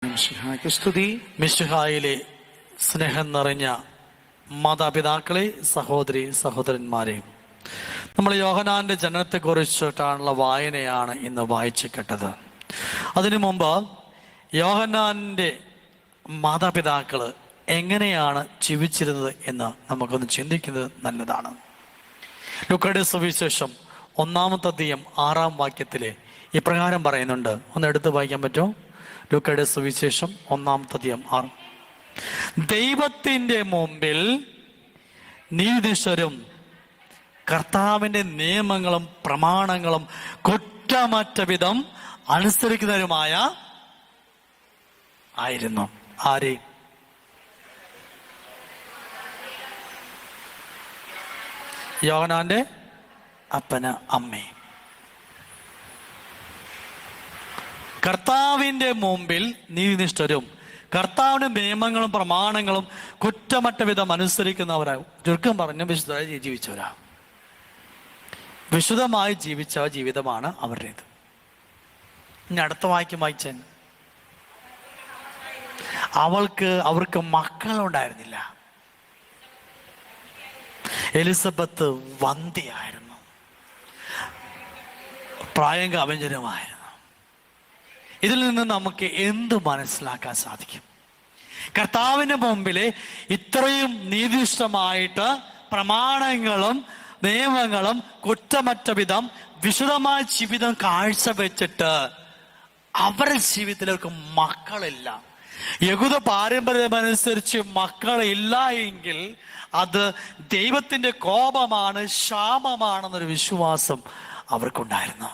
മിശിഹായ്ക്ക് സ്തുതി. മിശിഹായിലെ സ്നേഹം നിറഞ്ഞ മാതാപിതാക്കളെ, സഹോദരി സഹോദരന്മാരെ, നമ്മൾ യോഹന്നാന്റെ ജനനത്തെക്കുറിച്ചിട്ടാണുള്ള വായനയാണ് ഇന്ന് വായിച്ചു കേട്ടത്. അതിനു മുമ്പ് യോഹന്നാന്റെ മാതാപിതാക്കൾ എങ്ങനെയാണ് ജീവിച്ചിരുന്നത് എന്ന് നമുക്കൊന്ന് ചിന്തിക്കുന്നത് നല്ലതാണ്. ലൂക്കോയുടെ സുവിശേഷം 1-ാമത്തെ അധ്യായം 6-ാം വാക്യത്തിലെ ഇപ്രകാരം പറയുന്നുണ്ട്. ഒന്ന് എടുത്ത് വായിക്കാൻ പറ്റുമോ? ലൂക്കോയുടെ സുവിശേഷം 1-ാമത്തെ അധ്യായം 6. ദൈവത്തിൻ്റെ മുമ്പിൽ നീതിനിഷ്ഠരും കർത്താവിൻ്റെ നിയമങ്ങളും പ്രമാണങ്ങളും കുറ്റമറ്റ വിധം അനുസരിക്കുന്നവരുമായ ആയിരുന്നു. ആര്? യോഹന്നാന്റെ അപ്പന് അമ്മയും. കർത്താവിൻ്റെ മുമ്പിൽ നീതിനിഷ്ഠരും കർത്താവിൻ്റെ നിയമങ്ങളും പ്രമാണങ്ങളും കുറ്റമറ്റ വിധം അനുസരിക്കുന്നവരാണ്. ചുരുക്കം പറഞ്ഞ വിശുദ്ധമായി ജീവിച്ചവരാ. വിശുദ്ധമായി ജീവിച്ച ജീവിതമാണ് അവരുടേത്. ഇനി അടുത്ത വാക്യം വായിച്ചാൽ, അവർക്ക് മക്കളുണ്ടായിരുന്നില്ല. എലിസബത്ത് വന്ധ്യയായിരുന്നു, പ്രായം കവിഞ്ചരമായിരുന്നു. ഇതിൽ നിന്ന് നമുക്ക് എന്ത് മനസ്സിലാക്കാൻ സാധിക്കും? കർത്താവിൻ്റെ മുമ്പിലെ ഇത്രയും നീതിനിഷ്ഠമായിട്ട് പ്രമാണങ്ങളും നിയമങ്ങളും കുറ്റമറ്റ വിധം വിശുദ്ധമായ ജീവിതം കാഴ്ചവെച്ചിട്ട് അവരുടെ ജീവിതത്തിലേക്ക് മക്കളില്ല. യഹൂദ പാരമ്പര്യമനുസരിച്ച് മക്കളില്ല എങ്കിൽ അത് ദൈവത്തിൻ്റെ കോപമാണ്, ശാപമാണെന്നൊരു വിശ്വാസം അവർക്കുണ്ടായിരുന്നു.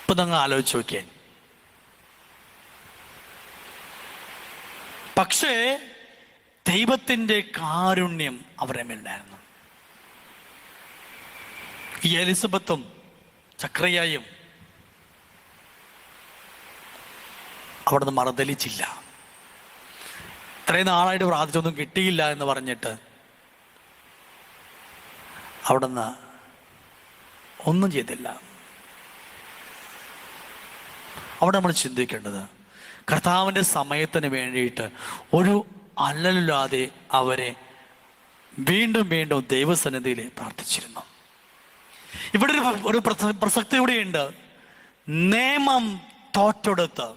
ഇപ്പൊ നിങ്ങൾ ആലോചിച്ച് നോക്കിയേ. പക്ഷേ ദൈവത്തിൻ്റെ കാരുണ്യം അവരുടെ മേലുണ്ടായിരുന്നു. ഈ എലിസബത്തും ചക്രയായും അവിടുന്ന് മറുതലിച്ചില്ല. ഇത്രയും നാളായിട്ട് പ്രാർത്ഥിച്ചൊന്നും കിട്ടിയില്ല എന്ന് പറഞ്ഞിട്ട് അവിടുന്ന് ഒന്നും ചെയ്തില്ല. അവിടെ നമ്മൾ ചിന്തിക്കേണ്ടത്, കർത്താവിൻ്റെ സമയത്തിന് വേണ്ടിയിട്ട് ഒരു അല്ലലില്ലാതെ അവരെ വീണ്ടും വീണ്ടും ദൈവസന്നിധിയിൽ പ്രാർത്ഥിച്ചിരുന്നു. ഇവിടെ ഒരു പ്രസക്തി കൂടിയുണ്ട്. നിയമം തോറ്റെടുത്ത്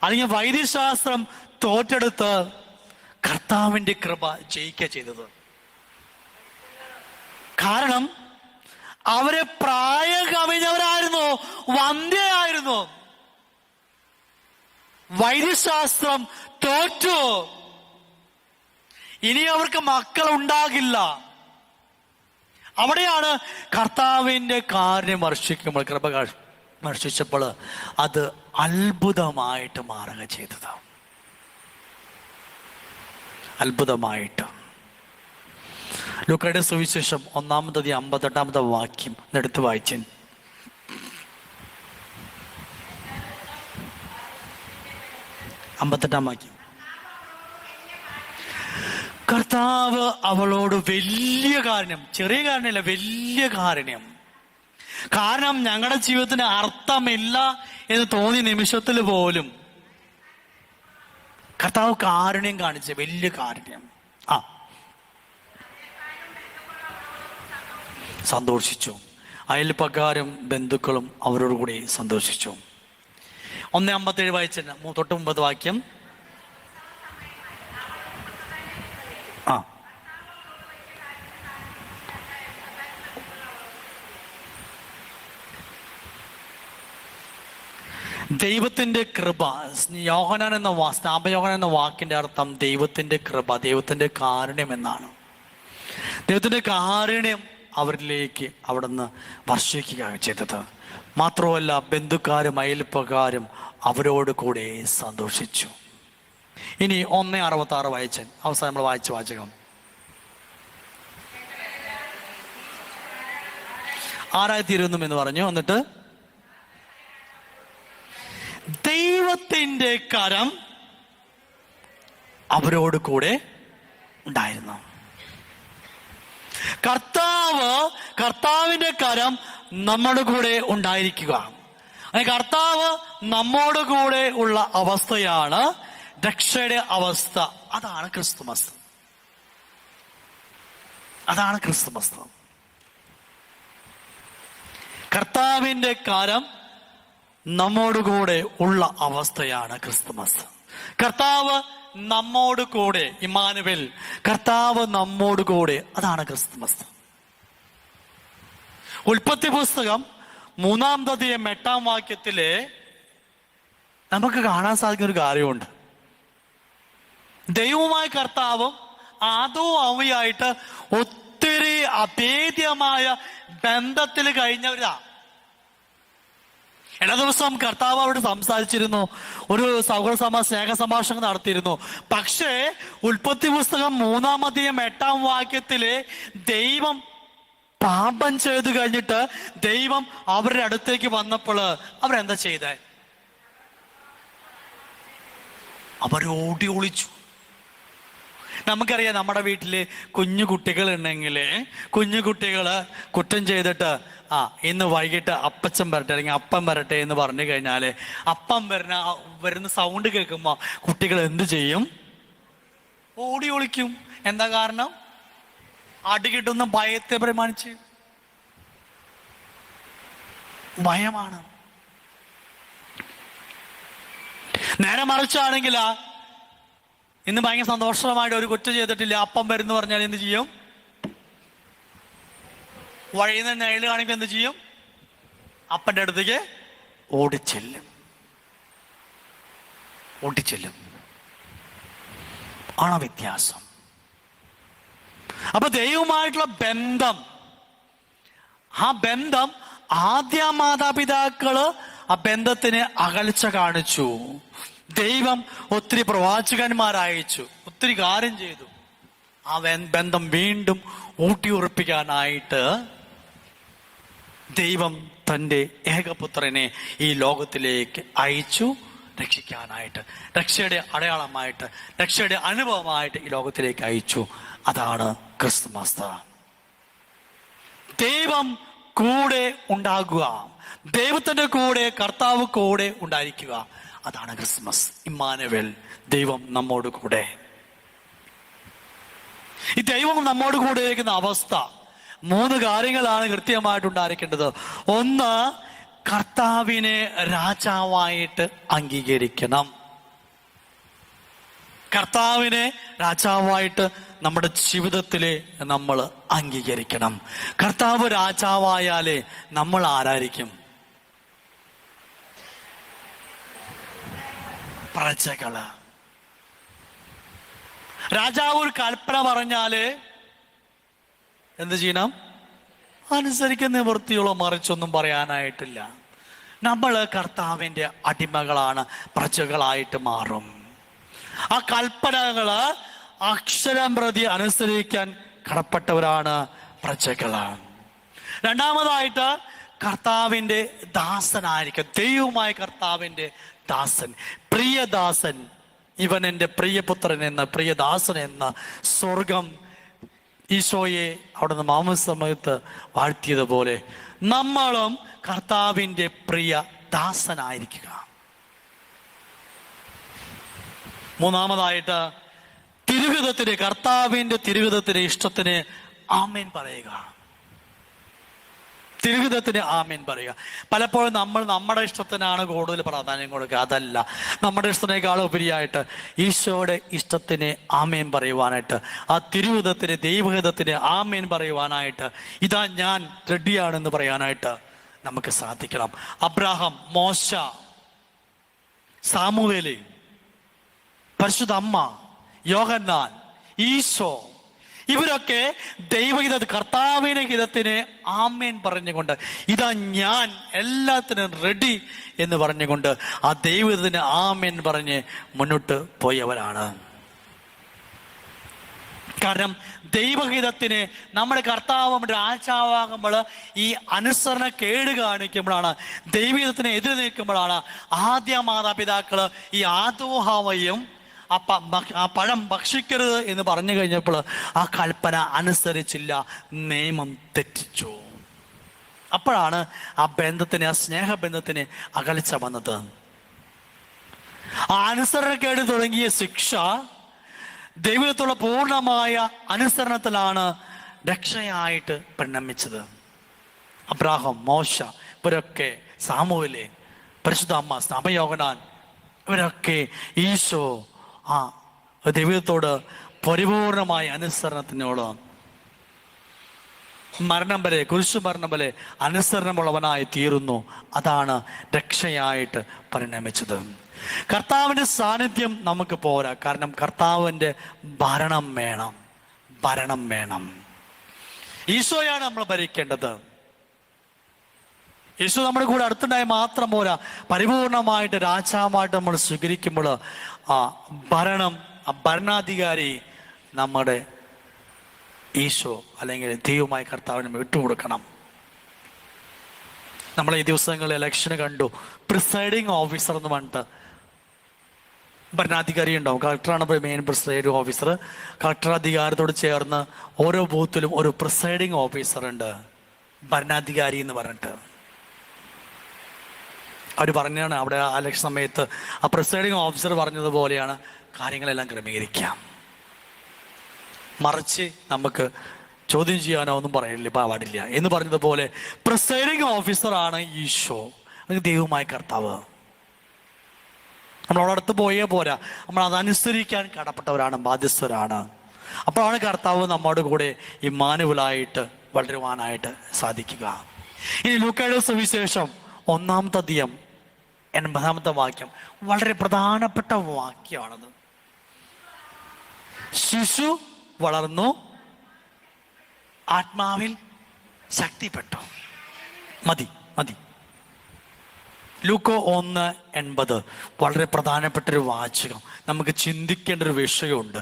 അല്ലെങ്കിൽ വൈദ്യശാസ്ത്രം തോറ്റെടുത്ത് കർത്താവിൻ്റെ കൃപ ജയിക്കുക ചെയ്തത്. കാരണം അവരെ പ്രായം കവിഞ്ഞവരായിരുന്നു, വന്ധ്യയായിരുന്നു. വൈദ്യശാസ്ത്രം തോറ്റു. ഇനി അവർക്ക് മക്കൾ ഉണ്ടാകില്ല. അവിടെയാണ് കർത്താവിൻ്റെ കാര്യം വർഷിക്കുമ്പോൾ, കൃപ വർഷിച്ചപ്പോൾ അത് അത്ഭുതമായിട്ട് മാറുക ചെയ്തത്. അത്ഭുതമായിട്ട്. ലൂക്കോയുടെ സുവിശേഷം 1-ാമത്തെ അധ്യായം 58-ാമത്തെ വാക്യം എടുത്ത് വായിച്ചു. വാക്യം. കർത്താവ് അവളോട് വലിയ കാരുണ്യം, ചെറിയ കാരുണ്യമല്ല, വലിയ കാരുണ്യം. കാരണം ഞങ്ങളുടെ ജീവിതത്തിന് അർത്ഥമില്ല എന്ന് തോന്നിയ നിമിഷത്തിൽ പോലും കർത്താവ് കാരുണ്യം കാണിച്ച വലിയ കാരുണ്യം. സന്തോഷിച്ചു. അയൽപ്പക്കാരും ബന്ധുക്കളും അവരോട് കൂടി സന്തോഷിച്ചു. 1:57 വായിച്ച തൊട്ട് മുമ്പത്തെ വാക്യം. ദൈവത്തിൻ്റെ കൃപ. യോഹന്നാൻ എന്ന സ്നാപയോഹന്നാൻ എന്ന വാക്കിൻ്റെ അർത്ഥം ദൈവത്തിൻ്റെ കൃപ, ദൈവത്തിൻ്റെ കാരുണ്യം എന്നാണ്. ദൈവത്തിൻ്റെ കാരുണ്യം അവരിലേക്ക് അവിടുന്ന് വർഷിക്കുകയാണ് ചെയ്തത്. മാത്രമല്ല, ബന്ധുക്കാരും അയൽപ്പക്കാരും അവരോട് കൂടെ സന്തോഷിച്ചു. ഇനി 1:66 വായിച്ച അവസാനം നമ്മൾ വായിച്ച വാചകം. ആരായിത്തീരുന്നു എന്ന് പറഞ്ഞു. എന്നിട്ട് ദൈവത്തിൻ്റെ കരം അവരോട് കൂടെ ഉണ്ടായിരുന്നു. കർത്താവിന്റെ കരം നമ്മുടെ കൂടെ ഉണ്ടായിരിക്കുക. കർത്താവ് നമ്മോട് കൂടെ ഉള്ള അവസ്ഥയാണ് രക്ഷയുടെ അവസ്ഥ. അതാണ് ക്രിസ്തുമസ്. അതാണ് ക്രിസ്തുമസ്. കർത്താവിന്റെ കരം നമ്മോട് കൂടെ ഉള്ള അവസ്ഥയാണ് ക്രിസ്തുമസ്. കർത്താവ് നമ്മോട് കൂടെ, ഇമ്മാനുവേൽ, കർത്താവ് നമ്മോട് കൂടെ, അതാണ് ക്രിസ്തുമസ്. ഉൽപ്പത്തി പുസ്തകം 3-ാം അധ്യായം 8-ാം വാക്യത്തില് നമുക്ക് കാണാൻ സാധിക്കുന്ന ഒരു കാര്യമുണ്ട്. ദൈവവുമായ കർത്താവും ആദവും ഹവ്വയായിട്ട് ഒത്തിരി അഭേദ്യമായ ബന്ധത്തിൽ കഴിഞ്ഞവരാ. എല്ലാ ദിവസവും കർത്താവ് അവിടെ സംസാരിച്ചിരുന്നു, ഒരു സൗഹൃദ സ്നേഹ സംഭാഷണം നടത്തിയിരുന്നു. പക്ഷേ ഉൽപ്പത്തി പുസ്തകം 3-ാം അധ്യായം 8-ാം വാക്യത്തില് ദൈവം പാപം ചെയ്തു കഴിഞ്ഞിട്ട് ദൈവം അവരുടെ അടുത്തേക്ക് വന്നപ്പോൾ അവരെന്താ ചെയ്തേ? അവരോടി ഒളിച്ചു. നമുക്കറിയാം, നമ്മുടെ വീട്ടില് കുഞ്ഞു കുട്ടികൾ ഉണ്ടെങ്കിൽ കുഞ്ഞു കുട്ടികള് കുറ്റം ചെയ്തിട്ട് ഇന്ന് വൈകിട്ട് അപ്പച്ചൻ വരട്ടെ അല്ലെങ്കിൽ അപ്പം വരട്ടെ എന്ന് പറഞ്ഞു കഴിഞ്ഞാല് അപ്പം വരുന്ന സൗണ്ട് കേൾക്കുമ്പോ കുട്ടികൾ എന്ത് ചെയ്യും? ഓടി ഒളിക്കും. എന്താ കാരണം? അടി കിട്ടുന്ന ഭയത്തെ പ്രമാണിച്ച്. ഭയമാണ്. നേരെ മറിച്ചാണെങ്കിൽ ഇന്ന് ഭയങ്കര സന്തോഷമായിട്ട് ഒരു കുറ്റം ചെയ്തിട്ടില്ല, അപ്പം വരുന്നു പറഞ്ഞാൽ എന്ത് ചെയ്യും? വഴിയിൽ നിന്ന് നേരിൽ കാണിക്കുമ്പോൾ എന്ത് ചെയ്യും? അപ്പന്റെ അടുത്തേക്ക് ഓടിച്ചെല്ലും. ആണ് വ്യത്യാസം. അപ്പൊ ദൈവവുമായിട്ടുള്ള ബന്ധം, ആ ബന്ധം ആദ്യ മാതാപിതാക്കള് ആ ബന്ധത്തിന് അകൽച്ച കാണിച്ചു. ദൈവം ഒത്തിരി പ്രവാചകന്മാരയച്ചു, ഒത്തിരി കാര്യം ചെയ്തു. ആ ബന്ധം വീണ്ടും ഊട്ടിയുറപ്പിക്കാനായിട്ട് ദൈവം തൻ്റെ ഏകപുത്രനെ ഈ ലോകത്തിലേക്ക് അയച്ചു, രക്ഷിക്കാനായിട്ട്, രക്ഷയുടെ അടയാളമായിട്ട്, രക്ഷയുടെ അനുഭവമായിട്ട് ഈ ലോകത്തിലേക്ക് അയച്ചു. അതാണ് ക്രിസ്തുമസ്. ദൈവം കൂടെ ഉണ്ടാകുക, ദൈവത്തിന്റെ കൂടെ, കർത്താവ് കൂടെ ഉണ്ടായിരിക്കുക, അതാണ് ക്രിസ്മസ്. ഇമ്മാനുവേൽ, ദൈവം നമ്മോട് കൂടെ. ഈ ദൈവം നമ്മോട് കൂടെ ഇരിക്കുന്ന അവസ്ഥ 3 കാര്യങ്ങളാണ് കൃത്യമായിട്ടുണ്ടായിരിക്കേണ്ടത്. ഒന്ന്, കർത്താവിനെ രാജാവായിട്ട് അംഗീകരിക്കണം. കർത്താവിനെ രാജാവായിട്ട് നമ്മുടെ ജീവിതത്തിലെ നമ്മൾ അംഗീകരിക്കണം. കർത്താവ് രാജാവായാലേ നമ്മൾ ആരായിരിക്കും? പ്രജകള്. രാജാവ് ഒരു കൽപ്പന പറഞ്ഞാല് എന്ത് ചെയ്യണം? അനുസരിക്കുന്ന നിവൃത്തിയുള്ള, മറിച്ചൊന്നും പറയാനായിട്ടില്ല. നമ്മള് കർത്താവിന്റെ അടിമകളാണ്, പ്രജകളായിട്ട് മാറും. ആ കൽപ്പനകള് അക്ഷരം പ്രതി അനുസരിക്കാൻ കടപ്പെട്ടവരാണ് പ്രജകള്. രണ്ടാമതായിട്ട്, കർത്താവിന്റെ ദാസനായിരിക്കും. ദൈവമായ കർത്താവിന്റെ ദാസൻ, പ്രിയദാസൻ. ഇവൻ എൻ്റെ പ്രിയപുത്രൻ എന്ന, പ്രിയദാസൻ എന്ന സ്വർഗം ഈശോയെ അവിടുന്ന് മാമസമയത്ത് വാഴ്ത്തിയതുപോലെ നമ്മളും കർത്താവിൻ്റെ പ്രിയ ദാസനായിരിക്കുക. മൂന്നാമതായിട്ട്, തിരുഹിതത്തിന്, കർത്താവിൻ്റെ തിരുഹിതത്തിന്, ഇഷ്ടത്തിന് ആമേൻ പറയുക. തിരുഹിതത്തിന് ആമേൻ പറയുക. പലപ്പോഴും നമ്മൾ നമ്മുടെ ഇഷ്ടത്തിനാണ് കൂടുതൽ പ്രാധാന്യം കൊടുക്കുക. അതല്ല, നമ്മുടെ ഇഷ്ടത്തിനേക്കാൾ ഉപരിയായിട്ട് ഈശോയുടെ ഇഷ്ടത്തിന് ആമേൻ പറയുവാനായിട്ട്, ആ തിരുഹിതത്തിന്, ദൈവഹിതത്തിന് ആമേൻ പറയുവാനായിട്ട്, ഇതാ ഞാൻ റെഡിയാണെന്ന് പറയാനായിട്ട് നമുക്ക് സാധിക്കണം. അബ്രാഹാം, മോശ, സാമുവേല്, പരിശുദ്ധ അമ്മ, യോഹന്നാൻ, ഈശോ, ഇവരൊക്കെ ദൈവഹിത, കർത്താവിന്റെ ഹിതത്തിന് ആമേൻ പറഞ്ഞുകൊണ്ട്, ഇതാ ഞാൻ എല്ലാത്തിനും റെഡി എന്ന് പറഞ്ഞുകൊണ്ട് ആ ദൈവഹിതത്തിന് ആമേൻ പറഞ്ഞ് മുന്നോട്ട് പോയവരാണ്. കാരണം ദൈവഹിതത്തിന് നമ്മുടെ കർത്താവ് രാജാവാകുമ്പോൾ ഈ അനുസരണ കേട് കാണിക്കുമ്പോഴാണ്, ദൈവഹിതത്തിന് എതിര് നിൽക്കുമ്പോഴാണ് ആദ്യ മാതാപിതാക്കള് ഈ ആദവും ആ പഴം ഭക്ഷിക്കരുത് എന്ന് പറഞ്ഞു കഴിഞ്ഞപ്പോൾ ആ കൽപ്പന അനുസരിച്ചില്ല, നിയമം തെറ്റിച്ചു. അപ്പോഴാണ് ആ ബന്ധത്തിന്, ആ സ്നേഹബന്ധത്തിന് അകൽച്ച വന്നത്. ആ അനുസരണക്കേട് തുടങ്ങിയ ശിക്ഷ ദൈവത്തോടുള്ള പൂർണ്ണമായ അനുസരണത്തിലാണ് രക്ഷയായിട്ട് പരിണമിച്ചത്. അബ്രാഹാം, മോശ, ഇവരൊക്കെ, സാമുവേല്, പരിശുദ്ധ അമ്മ, സ്നാപയോഹന്നാൻ, ഇവരൊക്കെ ഈശോ ആ ദൈവത്തോട് പരിപൂർണമായ അനുസരണത്തിനോട് മരണം വരെ, കുരിശു മരണം വരെ അനുസരണമുള്ളവനായി തീരുന്നു. അതാണ് രക്ഷയായിട്ട് പരിണമിച്ചത്. കർത്താവിൻ്റെ സാന്നിധ്യം നമുക്ക് പോരാ. കാരണം കർത്താവിൻ്റെ ഭരണം വേണം, ഭരണം വേണം. ഈശോയാണ് നമ്മൾ ഭരിക്കേണ്ടത്. ഈശോ നമ്മുടെ കൂടെ അടുത്തുണ്ടായി മാത്രം പോരാ, പരിപൂർണമായിട്ട് രാജാവായിട്ട് നമ്മൾ സ്വീകരിക്കുമ്പോൾ ആ ഭരണം, ആ ഭരണാധികാരി നമ്മുടെ ഈശോ അല്ലെങ്കിൽ ദൈവമായ കർത്താവിന് വിട്ടുകൊടുക്കണം. നമ്മൾ ഈ ദിവസങ്ങളിൽ ഇലക്ഷന് കണ്ടു, പ്രിസൈഡിങ് ഓഫീസർ എന്ന് പറഞ്ഞിട്ട് ഭരണാധികാരി ഉണ്ടാവും. കളക്ടറാണ് മെയിൻ പ്രിസൈഡിങ് ഓഫീസർ. കളക്ടർ അധികാരത്തോട് ചേർന്ന് ഓരോ ബൂത്തിലും ഒരു പ്രിസൈഡിങ് ഓഫീസർ ഉണ്ട്, ഭരണാധികാരി എന്ന് പറഞ്ഞിട്ട്. അവർ പറഞ്ഞാണ് അവിടെ ആ ഇലക്ഷൻ സമയത്ത് ആ പ്രിസൈഡിങ് ഓഫീസർ പറഞ്ഞതുപോലെയാണ് കാര്യങ്ങളെല്ലാം ക്രമീകരിക്കാം. മറിച്ച് നമുക്ക് ചോദ്യം ചെയ്യാനോ ഒന്നും പറയില്ല, പാടില്ല എന്ന് പറഞ്ഞതുപോലെ പ്രിസൈഡിങ് ഓഫീസറാണ് ഈശോ, ദൈവമായ കർത്താവ്. നമ്മളവിടെ അടുത്ത് പോയേ പോരാ, നമ്മൾ അതനുസരിക്കാൻ കടപ്പെട്ടവരാണ്, ബാധ്യസ്ഥരാണ്. അപ്പോഴാണ് കർത്താവ് നമ്മോട് കൂടെ ഇമ്മാനുവലായിട്ട് വളരുവാനായിട്ട് സാധിക്കുക. ഇനി ലൂക്കയുടെ സുവിശേഷം 1-ാമത്തെ അധ്യായം 80-ാമത്തെ വാക്യം വളരെ പ്രധാനപ്പെട്ട വാക്യമാണത്. ശിശു വളർന്നു, ആത്മാവിൽ ശക്തിപ്പെട്ടു. മതി മതി. ലൂക്കോ 1:80 വളരെ പ്രധാനപ്പെട്ടൊരു വാചകം, നമുക്ക് ചിന്തിക്കേണ്ട ഒരു വിഷയമുണ്ട്.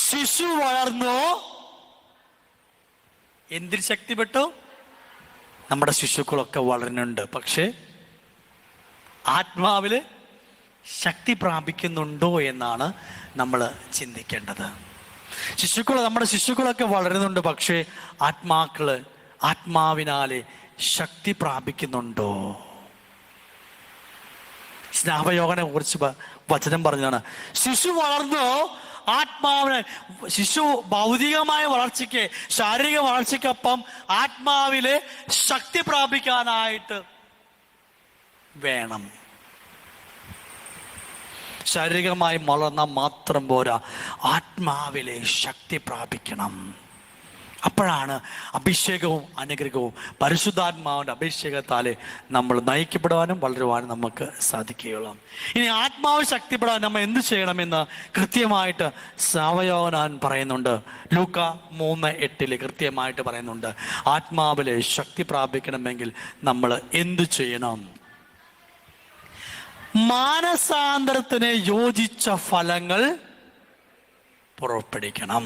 ശിശു വളർന്നു, എന്തിൽ ശക്തിപ്പെട്ടു? നമ്മുടെ ശിശുക്കളൊക്കെ വളരുന്നുണ്ട്, പക്ഷേ ആത്മാവില് ശക്തി പ്രാപിക്കുന്നുണ്ടോ എന്നാണ് നമ്മൾ ചിന്തിക്കേണ്ടത്. നമ്മുടെ ശിശുക്കളൊക്കെ വളരുന്നുണ്ട്, പക്ഷേ ആത്മാവിനാലെ ശക്തി പ്രാപിക്കുന്നുണ്ടോ? സ്നാപയോഹനെ കുറിച്ച് വചനം പറഞ്ഞാണ്, ശിശു വളർന്നു ആത്മാവിന്. ശിശു ഭൗതികമായ വളർച്ചയ്ക്ക്, ശാരീരിക വളർച്ചയ്ക്കൊപ്പം ആത്മാവില് ശക്തി പ്രാപിക്കാനായിട്ട് വേണം. ശാരീരികമായി വളർന്നാൽ മാത്രം പോരാ, ആത്മാവിലെ ശക്തി പ്രാപിക്കണം. അപ്പോഴാണ് അഭിഷേകവും അനുഗ്രഹവും പരിശുദ്ധാത്മാവിൻ്റെ അഭിഷേകത്താലെ നമ്മൾ നയിക്കപ്പെടുവാനും വളരുവാനും നമുക്ക് സാധിക്കുകയുള്ളൂ. ഇനി ആത്മാവ് ശക്തിപ്പെടാൻ നമ്മൾ എന്ത് ചെയ്യണമെന്ന് കൃത്യമായിട്ട് സ്നാപയോഹന്നാൻ പറയുന്നുണ്ട്. ലൂക്ക 3:8 കൃത്യമായിട്ട് പറയുന്നുണ്ട്, ആത്മാവിലെ ശക്തി പ്രാപിക്കണമെങ്കിൽ നമ്മൾ എന്ത് ചെയ്യണം? മാനസാന്തരത്തിന് യോജിച്ച ഫലങ്ങൾ പുറപ്പെടുവിക്കണം.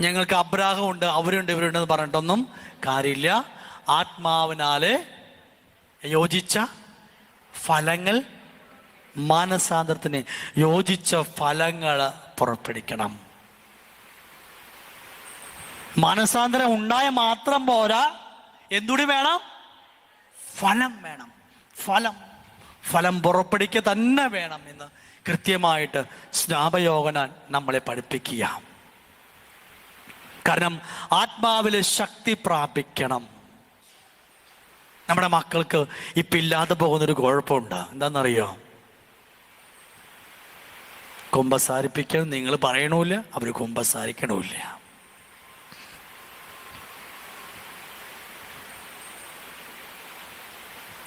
ഞങ്ങൾക്ക് അബ്രാഹം ഉണ്ട്, അവരുണ്ട്, ഇവരുണ്ടെന്ന് പറഞ്ഞിട്ടൊന്നും കാര്യമില്ല. ആത്മാവിനാലെ യോജിച്ച ഫലങ്ങൾ, മാനസാന്തരത്തിന് യോജിച്ച ഫലങ്ങൾ പുറപ്പെടുവിക്കണം. മാനസാന്തരം ഉണ്ടായ മാത്രം പോരാ, എന്തുകൂടി വേണം? ഫലം വേണം. ഫലം പുറപ്പെടുവിക്കുക തന്നെ വേണം എന്ന് കൃത്യമായിട്ട് സ്നാപയോഹന്നാൻ നമ്മളെ പഠിപ്പിക്കുക. കാരണം ആത്മാവിലെ ശക്തി പ്രാപിക്കണം. നമ്മുടെ മക്കൾക്ക് ഇപ്പം ഇല്ലാതെ പോകുന്നൊരു കുഴപ്പമുണ്ട്. എന്താണെന്നറിയോ? കുമ്പസാരിപ്പിക്കാൻ നിങ്ങൾ പറയണമില്ല, അവർ കുമ്പസാരിക്കണമില്ല.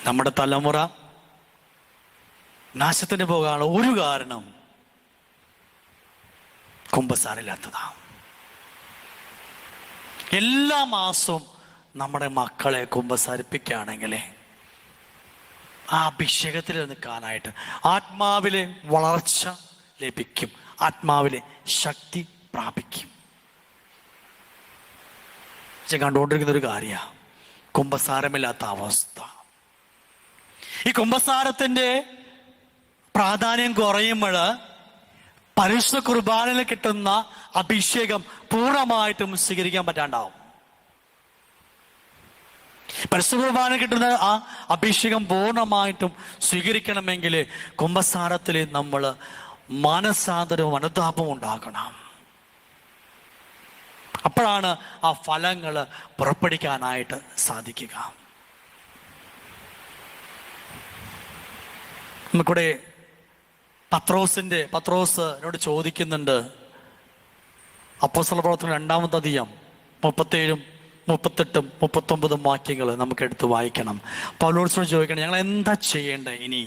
നമ്മുടെ തലമുറ നാശത്തിന് പോകാനുള്ള ഒരു കാരണം കുമ്പസാരമില്ലാത്തതാണ്. എല്ലാ മാസവും നമ്മുടെ മക്കളെ കുമ്പസാരിപ്പിക്കുകയാണെങ്കിൽ ആ അഭിഷേകത്തിൽ നിൽക്കാനായിട്ട് ആത്മാവിലെ വളർച്ച ലഭിക്കും, ആത്മാവിലെ ശക്തി പ്രാപിക്കും. കണ്ടുകൊണ്ടിരിക്കുന്ന ഒരു കാര്യമാണ് കുമ്പസാരമില്ലാത്ത അവസ്ഥ. ഈ കുമ്പസാരത്തിൻ്റെ പ്രാധാന്യം കുറയുമ്പോൾ പരിശുദ്ധ കുർബാനയിൽ കിട്ടുന്ന അഭിഷേകം പൂർണ്ണമായിട്ടും സ്വീകരിക്കാൻ പറ്റാണ്ടാവും. പരിശുദ്ധ കുർബാന കിട്ടുന്ന ആ അഭിഷേകം പൂർണ്ണമായിട്ടും സ്വീകരിക്കണമെങ്കിൽ കുമ്പസാരത്തിൽ നമ്മൾ മാനസാന്തരവും അനുതാപവും ഉണ്ടാകണം. അപ്പോഴാണ് ആ ഫലങ്ങൾ പുറപ്പെടുവിക്കാനായിട്ട് സാധിക്കുക. നമുക്കിവിടെ പത്രോസിനോട് ചോദിക്കുന്നുണ്ട്. അപ്പോസ്തല പ്രവർത്തനം 2-ാമത്തെ അധ്യായം 37, 38, 39 വാക്യങ്ങൾ നമുക്ക് എടുത്ത് വായിക്കണം. പൗലോസിനോട് ചോദിക്കണം, ഞങ്ങൾ എന്താ ചെയ്യേണ്ടത്? ഇനി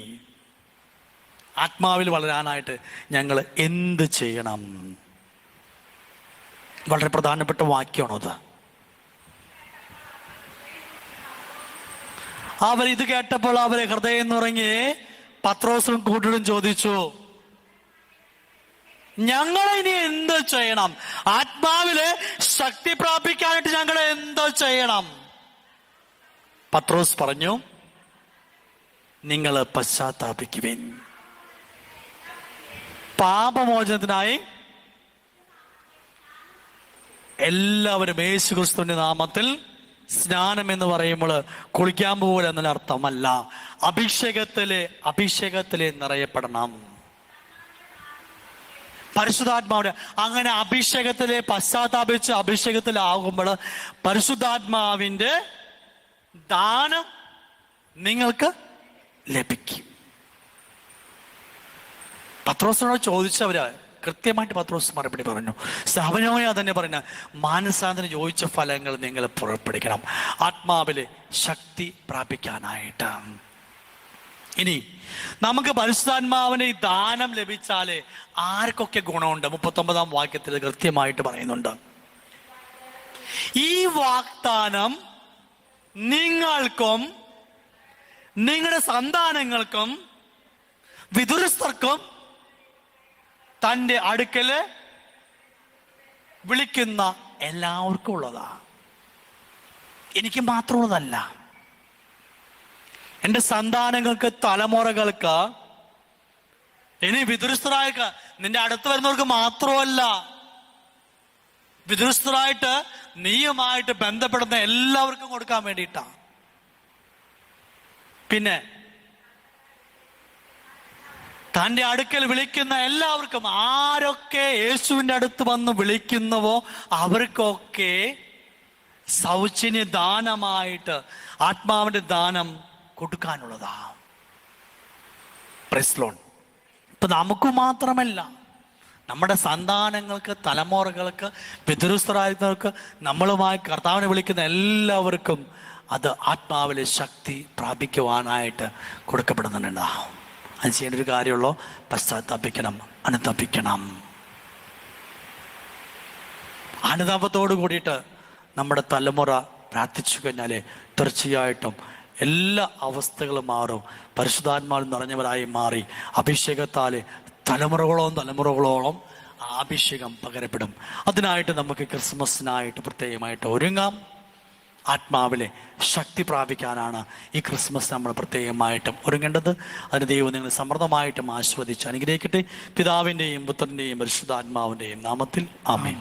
ആത്മാവിൽ വളരാനായിട്ട് ഞങ്ങൾ എന്ത് ചെയ്യണം? വളരെ പ്രധാനപ്പെട്ട വാക്യമാണത്. ഇത് കേട്ടപ്പോൾ അവരെ ഹൃദയം നിറങ്ങി പത്രോസും കൂട്ടരും ചോദിച്ചു, ഞങ്ങൾ ഇനി എന്ത് ചെയ്യണം? ആത്മാവില് ശക്തി പ്രാപിക്കാനായിട്ട് ഞങ്ങൾ എന്തോ ചെയ്യണം? പത്രോസ് പറഞ്ഞു, നിങ്ങൾ പശ്ചാത്താപിക്കുവിൻ. പാപമോചനത്തിനായി എല്ലാവരും യേശുക്രിസ്തുവിന്റെ നാമത്തിൽ സ്നാനം എന്ന് പറയുമ്പോൾ കുളിക്കാൻ പോകില്ല എന്നുള്ള അർത്ഥമല്ല. അഭിഷേകത്തിലെ നിറയപ്പെടണം. പരിശുദ്ധാത്മാവിന്റെ അങ്ങനെ അഭിഷേകത്തിലെ പശ്ചാത്താപിച്ച് അഭിഷേകത്തിലാകുമ്പോൾ പരിശുദ്ധാത്മാവിന്റെ ദാനം നിങ്ങൾക്ക് ലഭിക്കും. പത്രോസിനോട് ചോദിച്ചവര് കൃത്യമായിട്ട് പത്രോസ് മറുപടി പറഞ്ഞു. സഹവനോയ തന്നെ പറഞ്ഞ മാനസാന്തരം ചോദിച്ച ഫലങ്ങൾ നിങ്ങൾ പുറപ്പെടുവിക്കണം, ആത്മാവിലെ ശക്തി പ്രാപിക്കാനായിട്ട്. ഇനി നമുക്ക് പരിശുദ്ധാത്മാവിന്റെ ഈ ദാനം ലഭിച്ചാല് ആർക്കൊക്കെ ഗുണമുണ്ട്? 39-ാം വാക്യത്തിൽ കൃത്യമായിട്ട് പറയുന്നുണ്ട്. ഈ വാഗ്ദാനം നിങ്ങൾക്കും നിങ്ങളുടെ സന്താനങ്ങൾക്കും വിദുരസ്ഥർക്കും തൻ്റെ അടുക്കല് വിളിക്കുന്ന എല്ലാവർക്കും ഉള്ളതാ. എനിക്ക് മാത്രമുള്ളതല്ല, എൻ്റെ സന്താനങ്ങൾക്ക്, തലമുറകൾക്ക്, ഇനി വിദുരസ്ഥരായിട്ട് നിന്റെ അടുത്ത് വരുന്നവർക്ക് മാത്രമല്ല, വിദുരസ്ഥരായിട്ട് നീയുമായിട്ട് ബന്ധപ്പെടുന്ന എല്ലാവർക്കും കൊടുക്കാൻ വേണ്ടിയിട്ടാ. പിന്നെ തൻ്റെ അടുക്കൽ വിളിക്കുന്ന എല്ലാവർക്കും, ആരൊക്കെ യേശുവിൻ്റെ അടുത്ത് വന്ന് വിളിക്കുന്നുവോ അവർക്കൊക്കെ സൗജന്യ ദാനമായിട്ട് ആത്മാവിന്റെ ദാനം കൊടുക്കാനുള്ളതാ. Praise Lord. ഇപ്പൊ നമുക്ക് മാത്രമല്ല, നമ്മുടെ സന്താനങ്ങൾക്ക്, തലമുറകൾക്ക്, പിതൃസ്ഥരായവർക്ക്, നമ്മളുമായി കർത്താവിനെ വിളിക്കുന്ന എല്ലാവർക്കും അത് ആത്മാവിലെ ശക്തി പ്രാപിക്കുവാനായിട്ട് കൊടുക്കപ്പെടുന്നുണ്ടാവും. അത് ചെയ്യേണ്ട ഒരു കാര്യമുള്ളൂ, പശ്ചാത്താപിക്കണം, അനുതാപിക്കണം. അനുതാപത്തോട് കൂടിയിട്ട് നമ്മുടെ തലമുറ പ്രാർത്ഥിച്ചു കഴിഞ്ഞാൽ തീർച്ചയായിട്ടും എല്ലാ അവസ്ഥകളും മാറും. പരിശുദ്ധാത്മാവിൽ നിറഞ്ഞവരായി മാറി അഭിഷേകത്താല് തലമുറകളോളം ആ അഭിഷേകം പകരപ്പെടും. അതിനായിട്ട് നമുക്ക് ക്രിസ്മസിനായിട്ട് പ്രത്യേകമായിട്ട് ഒരുങ്ങാം. ആത്മാവിലെ ശക്തി പ്രാപിക്കാനാണ് ഈ ക്രിസ്മസ് നമ്മൾ പ്രത്യേകമായിട്ടും ഒരുങ്ങേണ്ടത്. അതിന് ദൈവം നിങ്ങൾ സമൃദ്ധമായിട്ടും ആസ്വദിച്ച് അനുഗ്രഹിക്കട്ടെ. പിതാവിൻ്റെയും പുത്രൻ്റെയും പരിശുദ്ധാത്മാവിൻ്റെയും നാമത്തിൽ ആമേൻ.